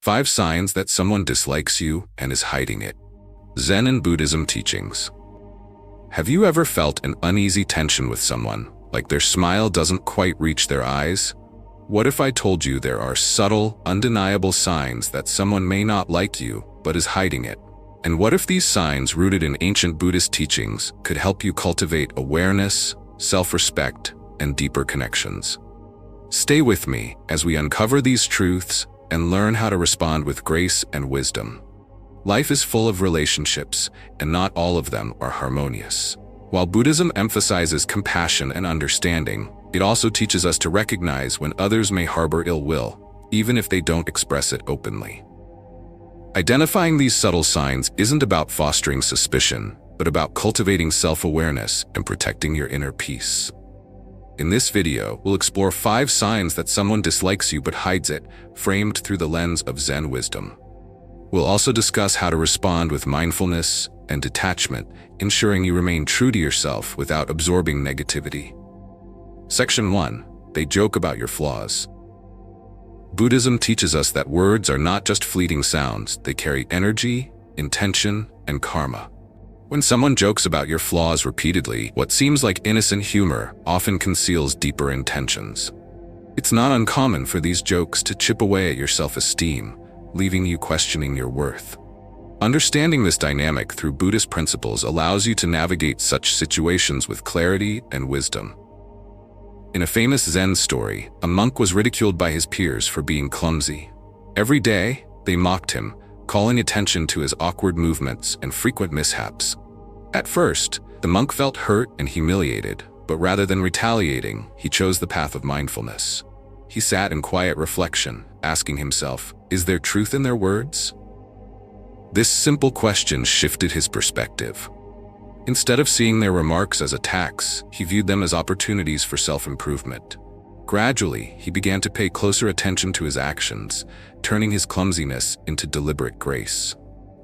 5 signs that someone dislikes you and is hiding it. Zen and Buddhism teachings. Have you ever felt an uneasy tension with someone, like their smile doesn't quite reach their eyes? What if I told you there are subtle, undeniable signs that someone may not like you, but is hiding it? And what if these signs, rooted in ancient Buddhist teachings, could help you cultivate awareness, self-respect, and deeper connections? Stay with me as we uncover these truths and learn how to respond with grace and wisdom. Life is full of relationships, and not all of them are harmonious. While Buddhism emphasizes compassion and understanding, it also teaches us to recognize when others may harbor ill will, even if they don't express it openly. Identifying these subtle signs isn't about fostering suspicion, but about cultivating self-awareness and protecting your inner peace. In this video, we'll explore 5 signs that someone dislikes you but hides it, framed through the lens of Zen wisdom. We'll also discuss how to respond with mindfulness and detachment, ensuring you remain true to yourself without absorbing negativity. Section 1. They joke about your flaws. Buddhism teaches us that words are not just fleeting sounds, they carry energy, intention, and karma. When someone jokes about your flaws repeatedly, what seems like innocent humor often conceals deeper intentions. It's not uncommon for these jokes to chip away at your self-esteem, leaving you questioning your worth. Understanding this dynamic through Buddhist principles allows you to navigate such situations with clarity and wisdom. In a famous Zen story, a monk was ridiculed by his peers for being clumsy. Every day, they mocked him, calling attention to his awkward movements and frequent mishaps. At first, the monk felt hurt and humiliated, but rather than retaliating, he chose the path of mindfulness. He sat in quiet reflection, asking himself, "Is there truth in their words?" This simple question shifted his perspective. Instead of seeing their remarks as attacks, he viewed them as opportunities for self-improvement. Gradually, he began to pay closer attention to his actions, turning his clumsiness into deliberate grace.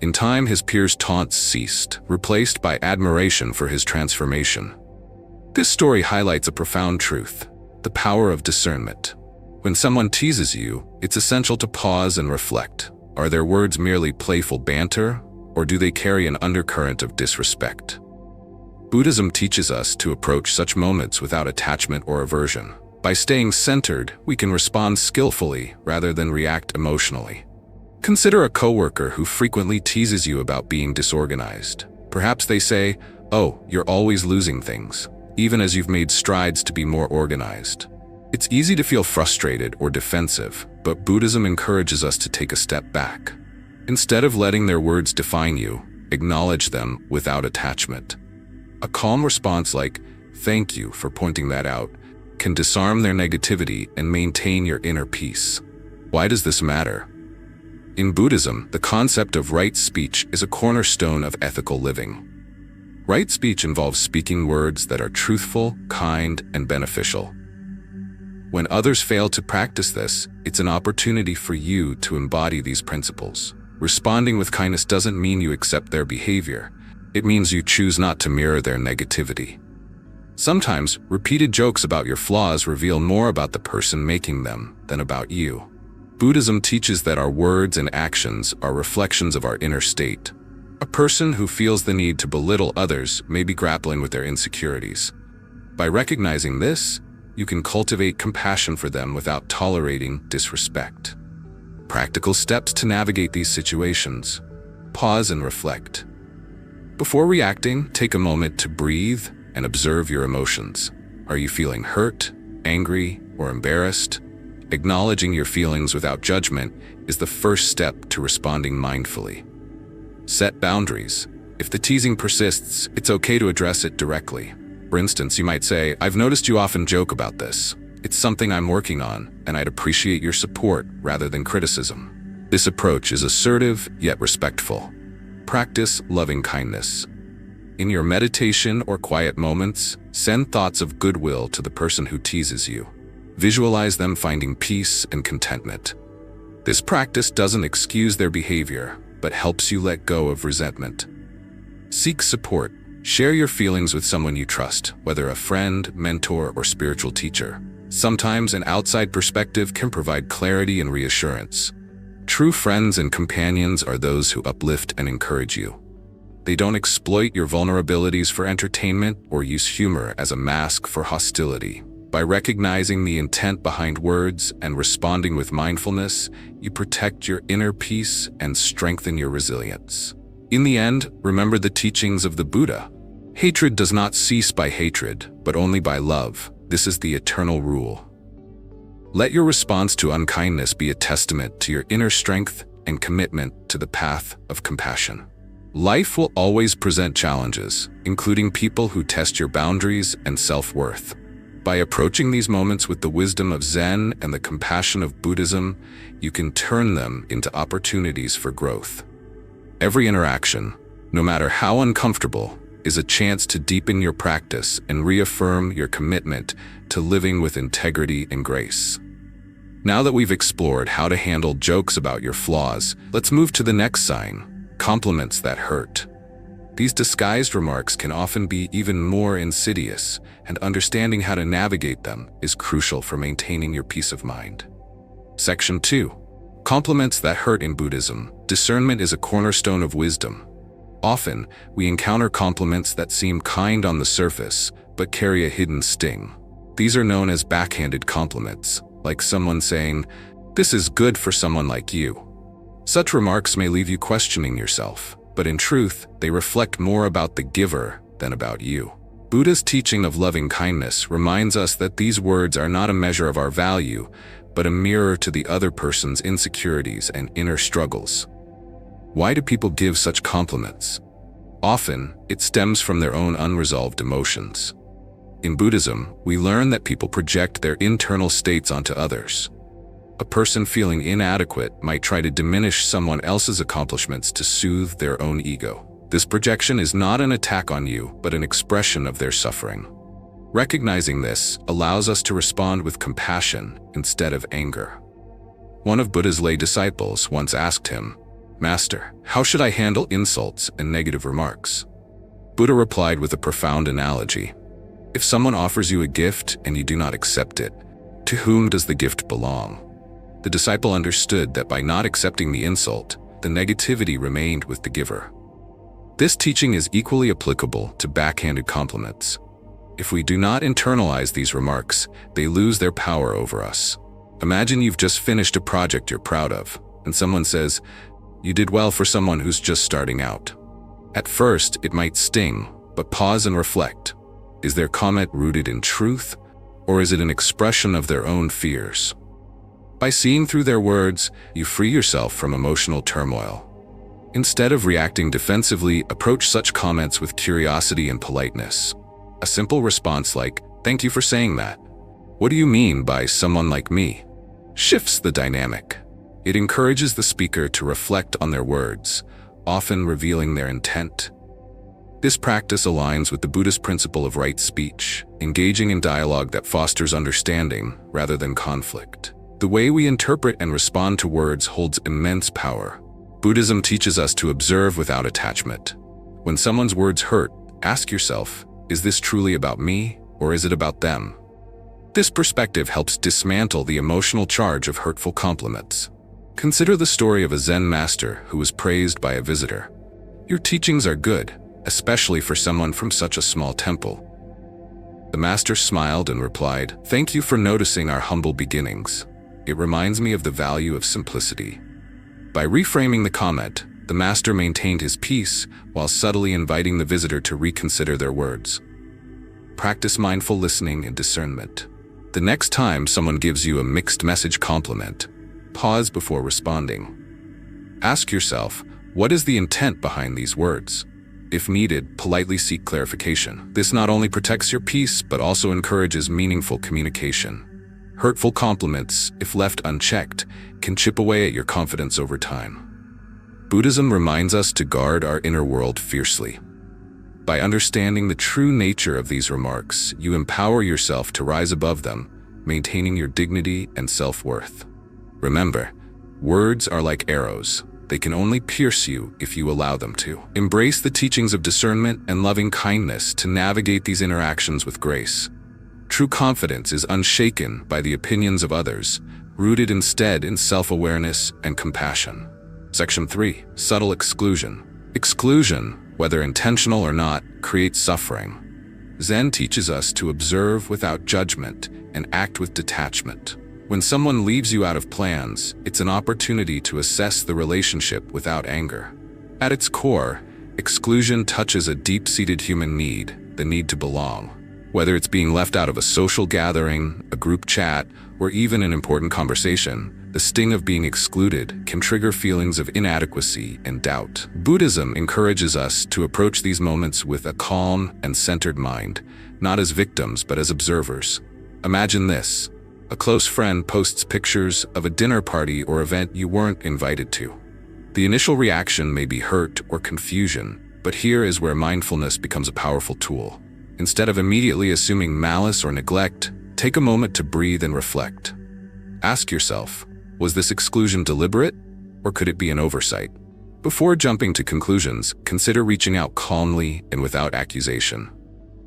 In time, his peers' taunts ceased, replaced by admiration for his transformation. This story highlights a profound truth: the power of discernment. When someone teases you, it's essential to pause and reflect. Are their words merely playful banter, or do they carry an undercurrent of disrespect? Buddhism teaches us to approach such moments without attachment or aversion. By staying centered, we can respond skillfully rather than react emotionally. Consider a coworker who frequently teases you about being disorganized. Perhaps they say, "Oh, you're always losing things," even as you've made strides to be more organized. It's easy to feel frustrated or defensive, but Buddhism encourages us to take a step back. Instead of letting their words define you, acknowledge them without attachment. A calm response like, "Thank you for pointing that out," can disarm their negativity and maintain your inner peace. Why does this matter? In Buddhism, the concept of right speech is a cornerstone of ethical living. Right speech involves speaking words that are truthful, kind, and beneficial. When others fail to practice this, it's an opportunity for you to embody these principles. Responding with kindness doesn't mean you accept their behavior. It means you choose not to mirror their negativity. Sometimes, repeated jokes about your flaws reveal more about the person making them than about you. Buddhism teaches that our words and actions are reflections of our inner state. A person who feels the need to belittle others may be grappling with their insecurities. By recognizing this, you can cultivate compassion for them without tolerating disrespect. Practical steps to navigate these situations. Pause and reflect. Before reacting, take a moment to breathe and observe your emotions. Are you feeling hurt, angry, or embarrassed? Acknowledging your feelings without judgment is the first step to responding mindfully. Set boundaries. If the teasing persists, it's okay to address it directly. For instance, you might say, "I've noticed you often joke about this. It's something I'm working on, and I'd appreciate your support rather than criticism." This approach is assertive yet respectful. Practice loving kindness. In your meditation or quiet moments, send thoughts of goodwill to the person who teases you. Visualize them finding peace and contentment. This practice doesn't excuse their behavior, but helps you let go of resentment. Seek support. Share your feelings with someone you trust, whether a friend, mentor, or spiritual teacher. Sometimes an outside perspective can provide clarity and reassurance. True friends and companions are those who uplift and encourage you. They don't exploit your vulnerabilities for entertainment or use humor as a mask for hostility. By recognizing the intent behind words and responding with mindfulness, you protect your inner peace and strengthen your resilience. In the end, remember the teachings of the Buddha. Hatred does not cease by hatred, but only by love. This is the eternal rule. Let your response to unkindness be a testament to your inner strength and commitment to the path of compassion. Life will always present challenges, including people who test your boundaries and self-worth. By approaching these moments with the wisdom of Zen and the compassion of Buddhism, you can turn them into opportunities for growth. Every interaction, no matter how uncomfortable, is a chance to deepen your practice and reaffirm your commitment to living with integrity and grace. Now that we've explored how to handle jokes about your flaws, let's move to the next sign: compliments that hurt. These disguised remarks can often be even more insidious, and understanding how to navigate them is crucial for maintaining your peace of mind. Section 2. Compliments that hurt in Buddhism. Discernment is a cornerstone of wisdom. Often, we encounter compliments that seem kind on the surface, but carry a hidden sting. These are known as backhanded compliments, like someone saying, "This is good for someone like you." Such remarks may leave you questioning yourself, but in truth, they reflect more about the giver than about you. Buddha's teaching of loving kindness reminds us that these words are not a measure of our value, but a mirror to the other person's insecurities and inner struggles. Why do people give such compliments? Often, it stems from their own unresolved emotions. In Buddhism, we learn that people project their internal states onto others. A person feeling inadequate might try to diminish someone else's accomplishments to soothe their own ego. This projection is not an attack on you, but an expression of their suffering. Recognizing this allows us to respond with compassion instead of anger. One of Buddha's lay disciples once asked him, "Master, how should I handle insults and negative remarks?" Buddha replied with a profound analogy. If someone offers you a gift and you do not accept it, to whom does the gift belong? The disciple understood that by not accepting the insult, the negativity remained with the giver. This teaching is equally applicable to backhanded compliments. If we do not internalize these remarks, they lose their power over us. Imagine you've just finished a project you're proud of, and someone says, "You did well for someone who's just starting out." At first, it might sting, but pause and reflect. Is their comment rooted in truth, or is it an expression of their own fears? By seeing through their words, you free yourself from emotional turmoil. Instead of reacting defensively, approach such comments with curiosity and politeness. A simple response like, "Thank you for saying that. What do you mean by someone like me?" shifts the dynamic. It encourages the speaker to reflect on their words, often revealing their intent. This practice aligns with the Buddhist principle of right speech, engaging in dialogue that fosters understanding rather than conflict. The way we interpret and respond to words holds immense power. Buddhism teaches us to observe without attachment. When someone's words hurt, ask yourself, is this truly about me, or is it about them? This perspective helps dismantle the emotional charge of hurtful compliments. Consider the story of a Zen master who was praised by a visitor. "Your teachings are good, especially for someone from such a small temple." The master smiled and replied, "Thank you for noticing our humble beginnings. It reminds me of the value of simplicity." By reframing the comment, the master maintained his peace while subtly inviting the visitor to reconsider their words. Practice mindful listening and discernment. The next time someone gives you a mixed message compliment, pause before responding. Ask yourself, what is the intent behind these words? If needed, politely seek clarification. This not only protects your peace, but also encourages meaningful communication. Hurtful compliments, if left unchecked, can chip away at your confidence over time. Buddhism reminds us to guard our inner world fiercely. By understanding the true nature of these remarks, you empower yourself to rise above them, maintaining your dignity and self-worth. Remember, words are like arrows. They can only pierce you if you allow them to. Embrace the teachings of discernment and loving kindness to navigate these interactions with grace. True confidence is unshaken by the opinions of others, rooted instead in self-awareness and compassion. Section 3. Subtle exclusion. Exclusion, whether intentional or not, creates suffering. Zen teaches us to observe without judgment and act with detachment. When someone leaves you out of plans, it's an opportunity to assess the relationship without anger. At its core, exclusion touches a deep-seated human need, the need to belong. Whether it's being left out of a social gathering, a group chat, or even an important conversation, the sting of being excluded can trigger feelings of inadequacy and doubt. Buddhism encourages us to approach these moments with a calm and centered mind, not as victims but as observers. Imagine this. A close friend posts pictures of a dinner party or event you weren't invited to. The initial reaction may be hurt or confusion, but here is where mindfulness becomes a powerful tool. Instead of immediately assuming malice or neglect, take a moment to breathe and reflect. Ask yourself, was this exclusion deliberate, or could it be an oversight? Before jumping to conclusions, consider reaching out calmly and without accusation.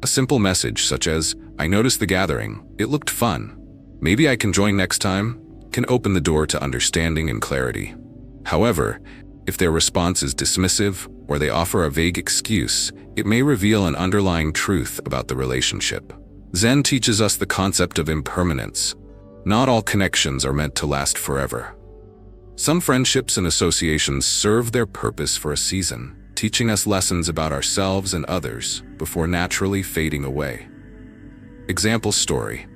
A simple message such as, "I noticed the gathering, it looked fun. Maybe I can join next time," can open the door to understanding and clarity. However, if their response is dismissive or they offer a vague excuse, it may reveal an underlying truth about the relationship. Zen teaches us the concept of impermanence. Not all connections are meant to last forever. Some friendships and associations serve their purpose for a season, teaching us lessons about ourselves and others before naturally fading away. Example story.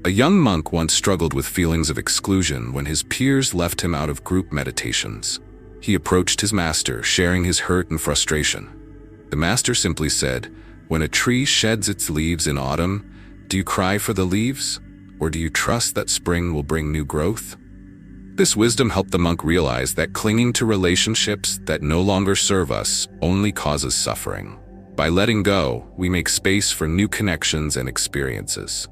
A young monk once struggled with feelings of exclusion when his peers left him out of group meditations. He approached his master, sharing his hurt and frustration. The master simply said, "When a tree sheds its leaves in autumn, do you cry for the leaves? Or do you trust that spring will bring new growth?" This wisdom helped the monk realize that clinging to relationships that no longer serve us only causes suffering. By letting go, we make space for new connections and experiences.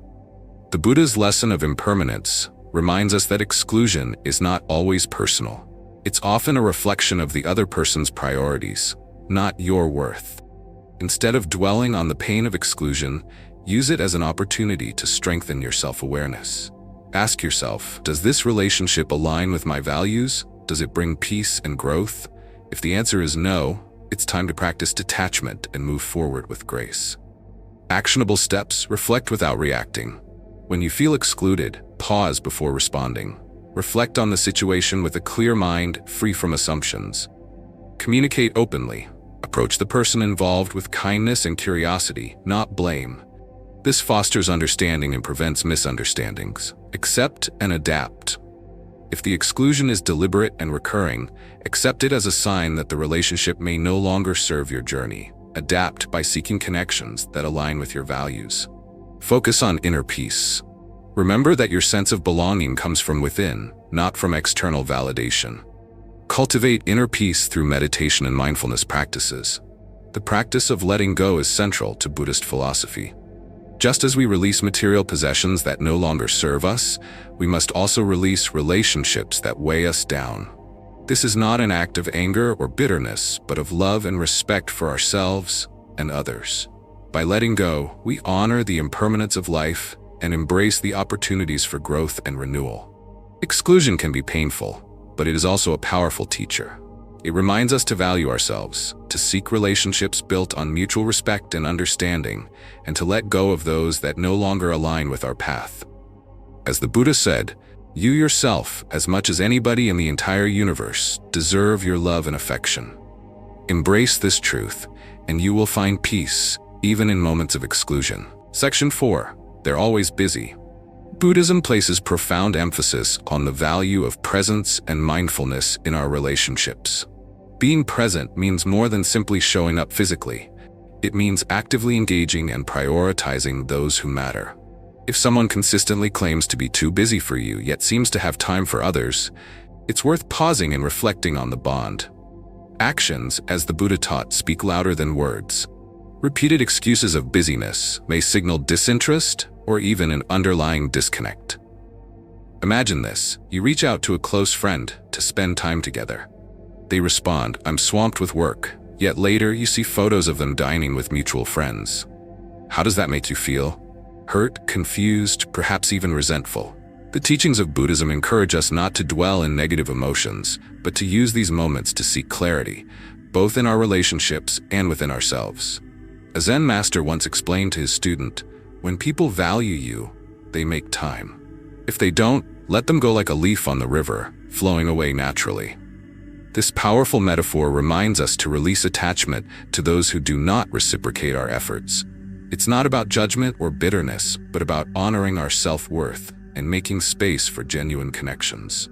The Buddha's lesson of impermanence reminds us that exclusion is not always personal. It's often a reflection of the other person's priorities, not your worth. Instead of dwelling on the pain of exclusion, use it as an opportunity to strengthen your self-awareness. Ask yourself, does this relationship align with my values? Does it bring peace and growth? If the answer is no, it's time to practice detachment and move forward with grace. Actionable steps: reflect without reacting. When you feel excluded, pause before responding. Reflect on the situation with a clear mind, free from assumptions. Communicate openly. Approach the person involved with kindness and curiosity, not blame. This fosters understanding and prevents misunderstandings. Accept and adapt. If the exclusion is deliberate and recurring, accept it as a sign that the relationship may no longer serve your journey. Adapt by seeking connections that align with your values. Focus on inner peace. Remember that your sense of belonging comes from within, not from external validation. Cultivate inner peace through meditation and mindfulness practices. The practice of letting go is central to Buddhist philosophy. Just as we release material possessions that no longer serve us, we must also release relationships that weigh us down. This is not an act of anger or bitterness, but of love and respect for ourselves and others. By letting go, we honor the impermanence of life and embrace the opportunities for growth and renewal. Exclusion can be painful, but it is also a powerful teacher. It reminds us to value ourselves, to seek relationships built on mutual respect and understanding, and to let go of those that no longer align with our path. As the Buddha said, "You yourself, as much as anybody in the entire universe, deserve your love and affection." Embrace this truth, and you will find peace, even in moments of exclusion. Section 4. They're always busy. Buddhism places profound emphasis on the value of presence and mindfulness in our relationships. Being present means more than simply showing up physically. It means actively engaging and prioritizing those who matter. If someone consistently claims to be too busy for you yet seems to have time for others, it's worth pausing and reflecting on the bond. Actions, as the Buddha taught, speak louder than words. Repeated excuses of busyness may signal disinterest or even an underlying disconnect. Imagine this: you reach out to a close friend to spend time together. They respond, "I'm swamped with work," yet later you see photos of them dining with mutual friends. How does that make you feel? Hurt, confused, perhaps even resentful. The teachings of Buddhism encourage us not to dwell in negative emotions, but to use these moments to seek clarity, both in our relationships and within ourselves. A Zen master once explained to his student, "When people value you, they make time. If they don't, let them go like a leaf on the river, flowing away naturally." This powerful metaphor reminds us to release attachment to those who do not reciprocate our efforts. It's not about judgment or bitterness, but about honoring our self-worth and making space for genuine connections.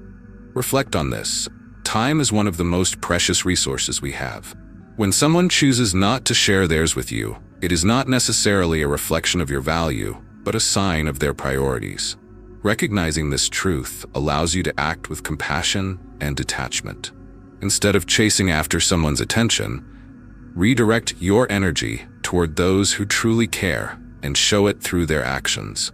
Reflect on this. Time is one of the most precious resources we have. When someone chooses not to share theirs with you, it is not necessarily a reflection of your value, but a sign of their priorities. Recognizing this truth allows you to act with compassion and detachment. Instead of chasing after someone's attention, redirect your energy toward those who truly care and show it through their actions.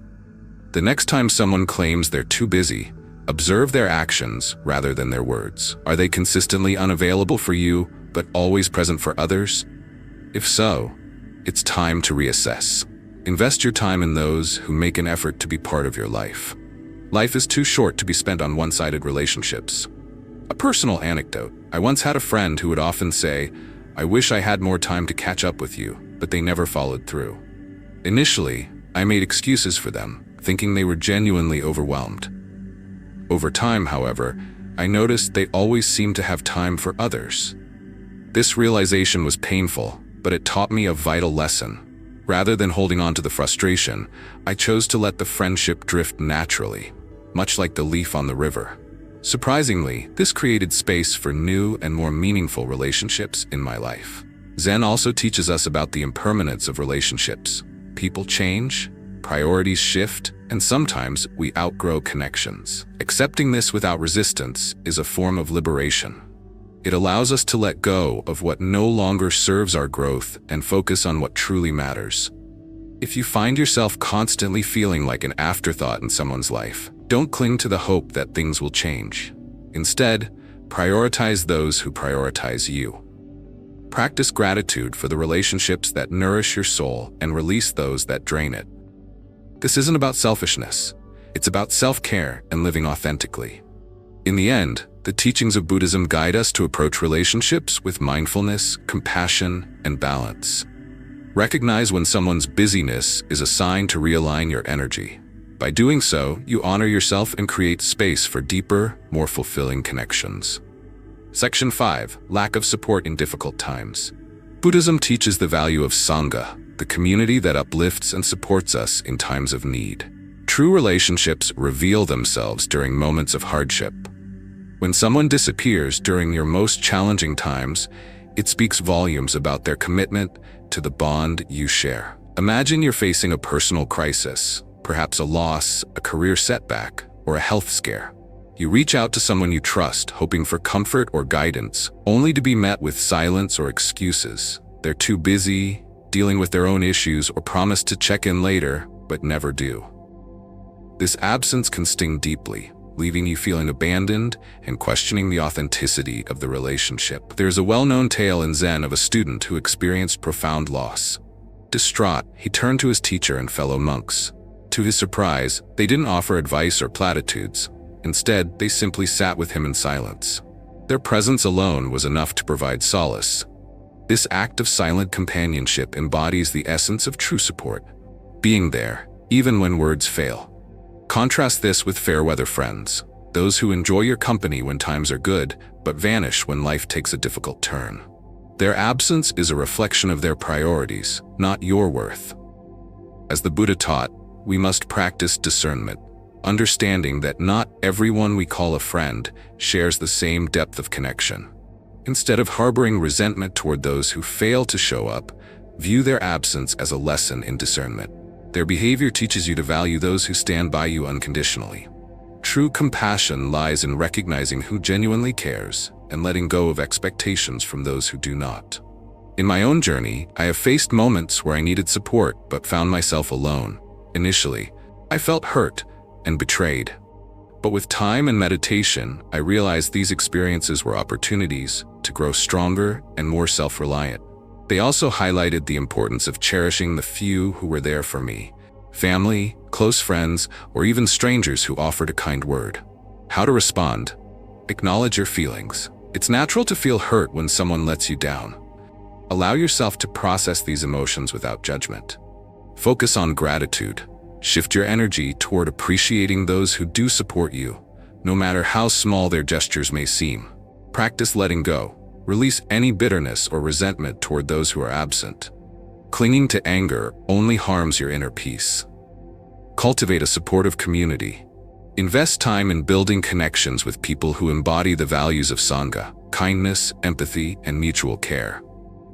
The next time someone claims they're too busy, observe their actions rather than their words. Are they consistently unavailable for you, but always present for others? If so, it's time to reassess. Invest your time in those who make an effort to be part of your life. Life is too short to be spent on one-sided relationships. A personal anecdote: I once had a friend who would often say, "I wish I had more time to catch up with you," but they never followed through. Initially, I made excuses for them, thinking they were genuinely overwhelmed. Over time, however, I noticed they always seemed to have time for others. This realization was painful, but it taught me a vital lesson. Rather than holding on to the frustration, I chose to let the friendship drift naturally, much like the leaf on the river. Surprisingly, this created space for new and more meaningful relationships in my life. Zen also teaches us about the impermanence of relationships. People change, priorities shift, and sometimes we outgrow connections. Accepting this without resistance is a form of liberation. It allows us to let go of what no longer serves our growth and focus on what truly matters. If you find yourself constantly feeling like an afterthought in someone's life, don't cling to the hope that things will change. Instead, prioritize those who prioritize you. Practice gratitude for the relationships that nourish your soul and release those that drain it. This isn't about selfishness. It's about self-care and living authentically. In the end, the teachings of Buddhism guide us to approach relationships with mindfulness, compassion, and balance. Recognize when someone's busyness is a sign to realign your energy. By doing so, you honor yourself and create space for deeper, more fulfilling connections. Section 5. Lack of support in difficult times. Buddhism teaches the value of Sangha, the community that uplifts and supports us in times of need. True relationships reveal themselves during moments of hardship. When someone disappears during your most challenging times, it speaks volumes about their commitment to the bond you share. Imagine you're facing a personal crisis, perhaps a loss, a career setback, or a health scare. You reach out to someone you trust, hoping for comfort or guidance, only to be met with silence or excuses. They're too busy, dealing with their own issues, or promise to check in later, but never do. This absence can sting deeply, leaving you feeling abandoned and questioning the authenticity of the relationship. There's a well-known tale in Zen of a student who experienced profound loss. Distraught, he turned to his teacher and fellow monks. To his surprise, they didn't offer advice or platitudes. Instead, they simply sat with him in silence. Their presence alone was enough to provide solace. This act of silent companionship embodies the essence of true support, being there, even when words fail. Contrast this with fair-weather friends, those who enjoy your company when times are good, but vanish when life takes a difficult turn. Their absence is a reflection of their priorities, not your worth. As the Buddha taught, we must practice discernment, understanding that not everyone we call a friend shares the same depth of connection. Instead of harboring resentment toward those who fail to show up, view their absence as a lesson in discernment. Their behavior teaches you to value those who stand by you unconditionally. True compassion lies in recognizing who genuinely cares and letting go of expectations from those who do not. In my own journey, I have faced moments where I needed support but found myself alone. Initially, I felt hurt and betrayed. But with time and meditation, I realized these experiences were opportunities to grow stronger and more self-reliant. They also highlighted the importance of cherishing the few who were there for me, family, close friends, or even strangers who offered a kind word. How to respond? Acknowledge your feelings. It's natural to feel hurt when someone lets you down. Allow yourself to process these emotions without judgment. Focus on gratitude. Shift your energy toward appreciating those who do support you, no matter how small their gestures may seem. Practice letting go. Release any bitterness or resentment toward those who are absent. Clinging to anger only harms your inner peace. Cultivate a supportive community. Invest time in building connections with people who embody the values of Sangha, kindness, empathy, and mutual care.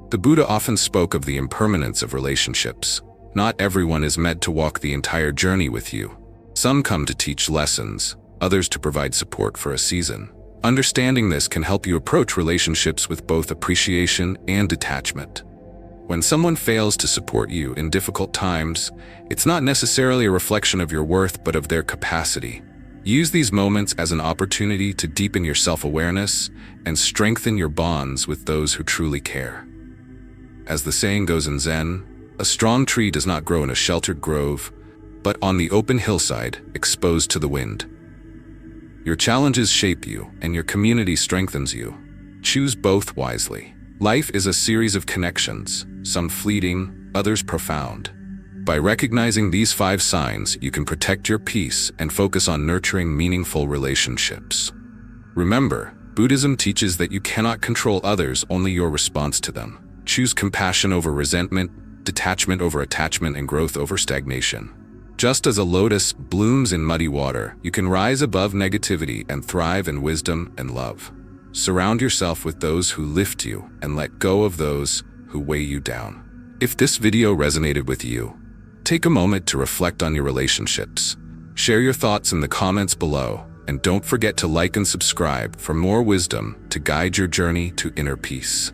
The Buddha often spoke of the impermanence of relationships. Not everyone is meant to walk the entire journey with you. Some come to teach lessons, others to provide support for a season. Understanding this can help you approach relationships with both appreciation and detachment. When someone fails to support you in difficult times, it's not necessarily a reflection of your worth but of their capacity. Use these moments as an opportunity to deepen your self-awareness and strengthen your bonds with those who truly care. As the saying goes in Zen, a strong tree does not grow in a sheltered grove, but on the open hillside, exposed to the wind. Your challenges shape you, and your community strengthens you. Choose both wisely. Life is a series of connections, some fleeting, others profound. By recognizing these 5 signs, you can protect your peace and focus on nurturing meaningful relationships. Remember, Buddhism teaches that you cannot control others, only your response to them. Choose compassion over resentment, detachment over attachment, and growth over stagnation. Just as a lotus blooms in muddy water, you can rise above negativity and thrive in wisdom and love. Surround yourself with those who lift you and let go of those who weigh you down. If this video resonated with you, take a moment to reflect on your relationships. Share your thoughts in the comments below, and don't forget to like and subscribe for more wisdom to guide your journey to inner peace.